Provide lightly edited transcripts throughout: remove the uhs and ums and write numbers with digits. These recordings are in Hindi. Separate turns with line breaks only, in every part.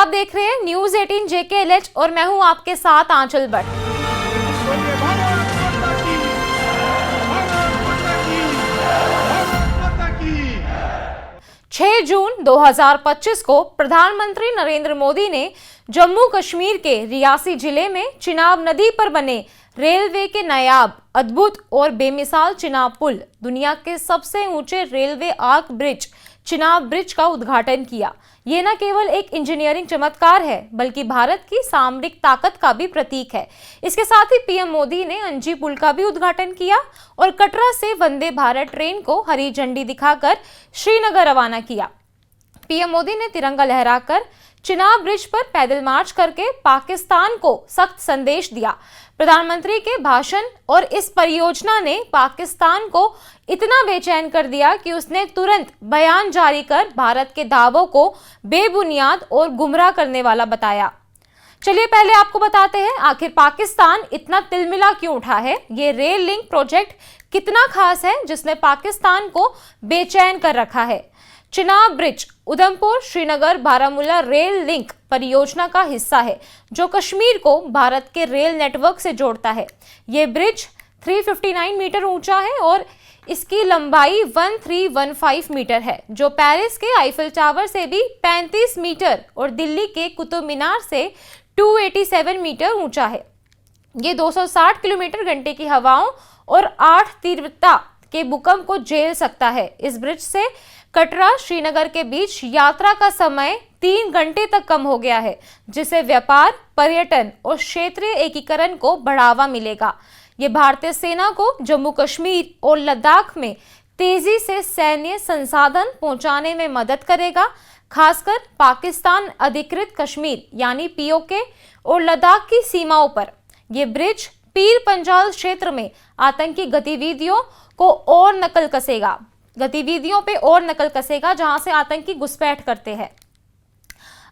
आप देख रहे हैं न्यूज 18 JKLH और मैं हूं आपके साथ आंचल भट्ट। 6 जून 2025 को प्रधानमंत्री नरेंद्र मोदी ने जम्मू कश्मीर के रियासी जिले में चिनाब नदी पर बने रेलवे के नायाब, अद्भुत और बेमिसाल चिनाब पुल, दुनिया के सबसे ऊंचे railway arch bridge Chenab bridge का उद्घाटन किया। ये न केवल एक इंजीनियरिंग चमत्कार है बल्कि भारत की सामरिक ताकत का भी प्रतीक है। इसके साथ ही पीएम मोदी ने अंजी पुल का भी उद्घाटन किया और कटरा से वंदे भारत ट्रेन को हरी झंडी दिखाकर श्रीनगर रवाना किया। पीएम मोदी ने तिरंगा लहराकर चिनाब ब्रिज पर पैदल मार्च करके पाकिस्तान को सख्त संदेश दिया। प्रधानमंत्री के भाषण और इस परियोजना ने पाकिस्तान को इतना बेचैन कर दिया कि उसने तुरंत बयान जारी कर भारत के दावों को बेबुनियाद और गुमराह करने वाला बताया। चलिए पहले आपको बताते हैं आखिर पाकिस्तान इतना तिलमिला क्यों उठा है। ये रेल लिंक प्रोजेक्ट कितना खास है जिसने पाकिस्तान को बेचैन कर रखा है। Chenab bridge Udhampur Srinagar Baramulla rail link परियोजना का हिस्सा है जो कश्मीर को भारत के रेल नेटवर्क से जोड़ता है। ये ब्रिज 359 मीटर ऊंचा है और इसकी लंबाई 1315 मीटर है जो पेरिस के आईफिल टावर से भी 35 मीटर और दिल्ली के कुतुब मीनार से 287 मीटर ऊंचा है। ये 260 किलोमीटर घंटे की हवाओं और 8 तीव्रता के भूकंप को झेल सकता है। इस ब्रिज से कटरा श्रीनगर के बीच यात्रा का समय 3 घंटे तक कम हो गया है जिससे व्यापार, पर्यटन और क्षेत्रीय एकीकरण को बढ़ावा मिलेगा। ये भारतीय सेना को जम्मू कश्मीर और लद्दाख में तेजी से सैन्य संसाधन पहुंचाने में मदद करेगा, खासकर पाकिस्तान अधिकृत कश्मीर यानी POK और लद्दाख की सीमाओं पर। ये ब्रिज पीर पंजाल क्षेत्र में आतंकी गतिविधियों पे और नकल कसेगा जहां से आतंकी घुसपैठ करते हैं।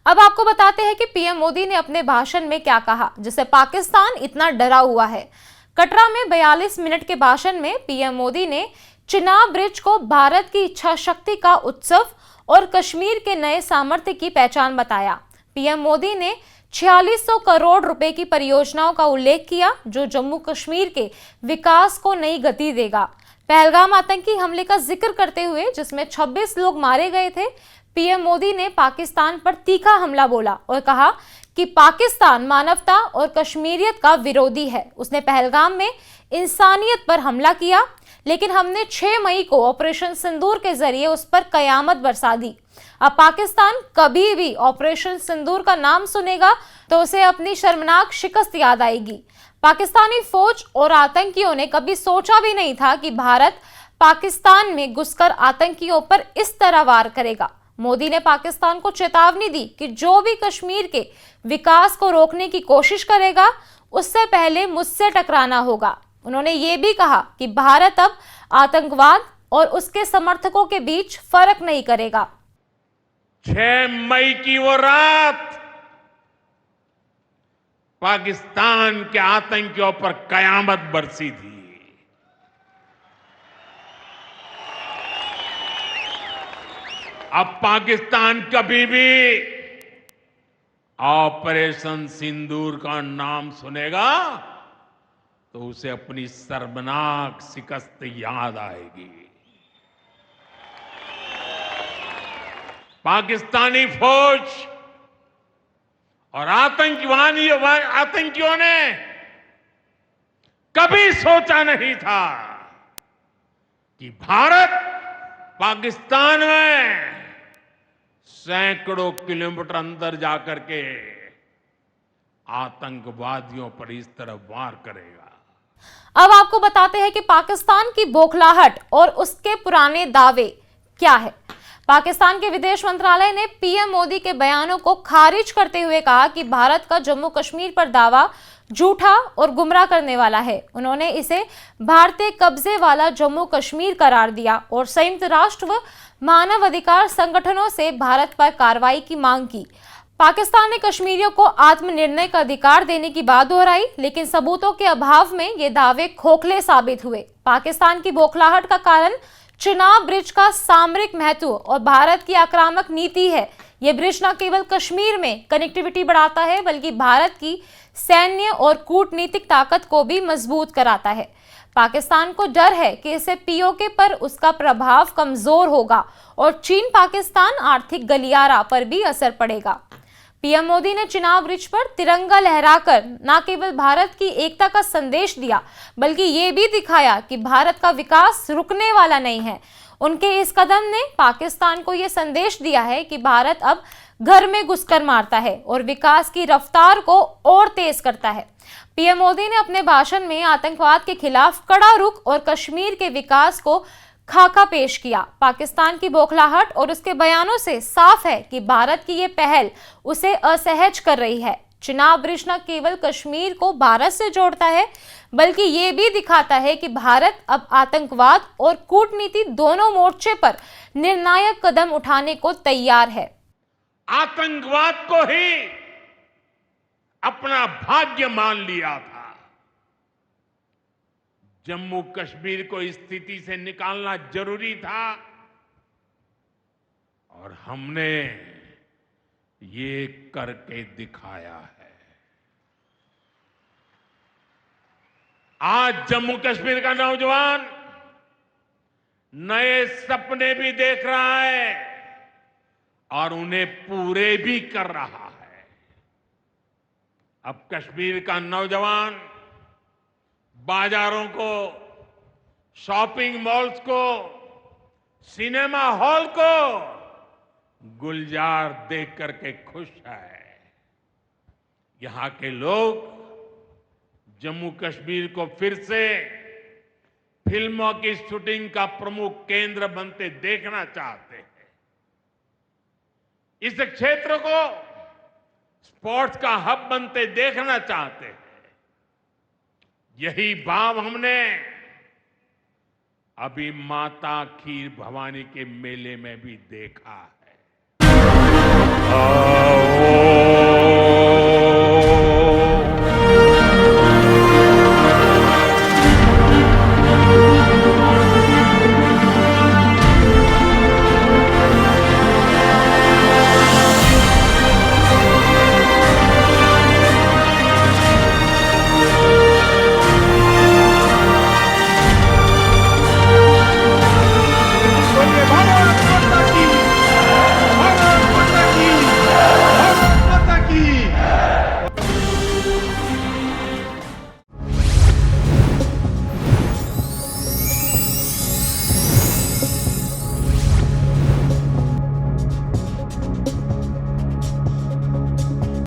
अब आपको बताते हैं कि पीएम मोदी ने अपने भाषण में क्या कहा जिससे पाकिस्तान इतना डरा हुआ है। कटरा में 42 मिनट के भाषण में पीएम मोदी ने चिनाब ब्रिज को भारत की इच्छा शक्ति का उत्सव और कश्मीर के नए सामर्थ्य की पहचान बताया। पीएम मोदी ने 4600 करोड़ रुपए की परियोजनाओं का उल्लेख किया जो जम्मू कश्मीर के विकास को नई गति देगा। पहलगाम आतंकी हमले का जिक्र करते हुए जिसमें 26 लोग मारे गए थे, पीएम मोदी ने पाकिस्तान पर तीखा हमला बोला और कहा कि पाकिस्तान मानवता और कश्मीरियत का विरोधी है। उसने पहलगाम में इंसानियत पर हमला किया लेकिन हमने 6 मई को ऑपरेशन सिंदूर के जरिए उस पर कयामत बरसा दी। अब पाकिस्तान कभी भी ऑपरेशन सिंदूर का नाम सुनेगा तो उसे अपनी शर्मनाक शिकस्त याद आएगी। पाकिस्तानी फौज और आतंकियों ने कभी सोचा भी नहीं था कि भारत पाकिस्तान में घुसकर आतंकियों पर इस तरह वार करेगा। मोदी ने पाकिस्तान को चेतावनी दी कि जो भी कश्मीर के विकास को रोकने की कोशिश करेगा उससे पहले मुझसे टकराना होगा। उन्होंने ये भी कहा कि भारत अब आतंकवाद और उसके समर्थकों के बीच फर्क नहीं करेगा।
6 मई की वो रात पाकिस्तान के आतंकियों पर कयामत बरसी थी। अब पाकिस्तान कभी भी ऑपरेशन सिंदूर का नाम सुनेगा तो उसे अपनी शर्मनाक शिकस्त याद आएगी। पाकिस्तानी फौज और आतंकियों ने कभी सोचा नहीं था कि भारत पाकिस्तान में सैकड़ों किलोमीटर अंदर जाकर के आतंकवादियों पर इस तरह वार करेगा।
अब आपको बताते हैं कि पाकिस्तान की बौखलाहट और उसके पुराने दावे क्या है। पाकिस्तान के विदेश मंत्रालय ने पीएम मोदी के बयानों को खारिज करते हुए कहा कि भारत का जम्मू कश्मीर पर दावा झूठा और गुमराह करने वाला है। उन्होंने इसे भारतीय कब्जे वाला जम्मू कश्मीर करार दिया और संयुक्त राष्ट्र व मानव अधिकार संगठनों से भारत पर कार्रवाई की मांग की। पाकिस्तान ने कश्मीरियों को आत्मनिर्णय का अधिकार देने की बात दोहराई लेकिन सबूतों के अभाव में ये दावे खोखले साबित हुए। पाकिस्तान की बौखलाहट का कारण चिनाब ब्रिज का सामरिक महत्व और भारत की आक्रामक नीति है। ये ब्रिज न केवल कश्मीर में कनेक्टिविटी बढ़ाता है बल्कि भारत की सैन्य और कूटनीतिक ताकत को भी मजबूत कराता है। पाकिस्तान को डर है कि इससे पीओके पर उसका प्रभाव कमजोर होगा और चीन पाकिस्तान आर्थिक गलियारा पर भी असर पड़ेगा। पीएम मोदी ने चिनाब ब्रिज पर तिरंगा लहराकर न केवल भारत की एकता का संदेश दिया बल्कि ये भी दिखाया कि भारत का विकास रुकने वाला नहीं है। उनके इस कदम ने पाकिस्तान को यह संदेश दिया है कि भारत अब घर में घुसकर मारता है और विकास की रफ्तार को और तेज करता है। पीएम मोदी ने अपने भाषण में आतंकवाद के खिलाफ कड़ा रुख और कश्मीर के विकास को खाका पेश किया। पाकिस्तान की बौखलाहट और उसके बयानों से साफ है कि भारत की ये पहल उसे असहज कर रही है। चिनाब ब्रिज न केवल कश्मीर को भारत से जोड़ता है बल्कि ये भी दिखाता है कि भारत अब आतंकवाद और कूटनीति दोनों मोर्चे पर निर्णायक कदम उठाने को तैयार है।
आतंकवाद को ही अपना भाग्य मान लिया था। जम्मू कश्मीर को इस स्थिति से निकालना जरूरी था और हमने ये करके दिखाया है। आज जम्मू कश्मीर का नौजवान नए सपने भी देख रहा है और उन्हें पूरे भी कर रहा है। अब कश्मीर का नौजवान बाजारों को, शॉपिंग मॉल्स को, सिनेमा हॉल को गुलजार देख करके खुश है। यहां के लोग जम्मू कश्मीर को फिर से फिल्मों की शूटिंग का प्रमुख केंद्र बनते देखना चाहते हैं। इस क्षेत्र को स्पोर्ट्स का हब बनते देखना चाहते हैं। यही भाव हमने अभी माता खीर भवानी के मेले में भी देखा है।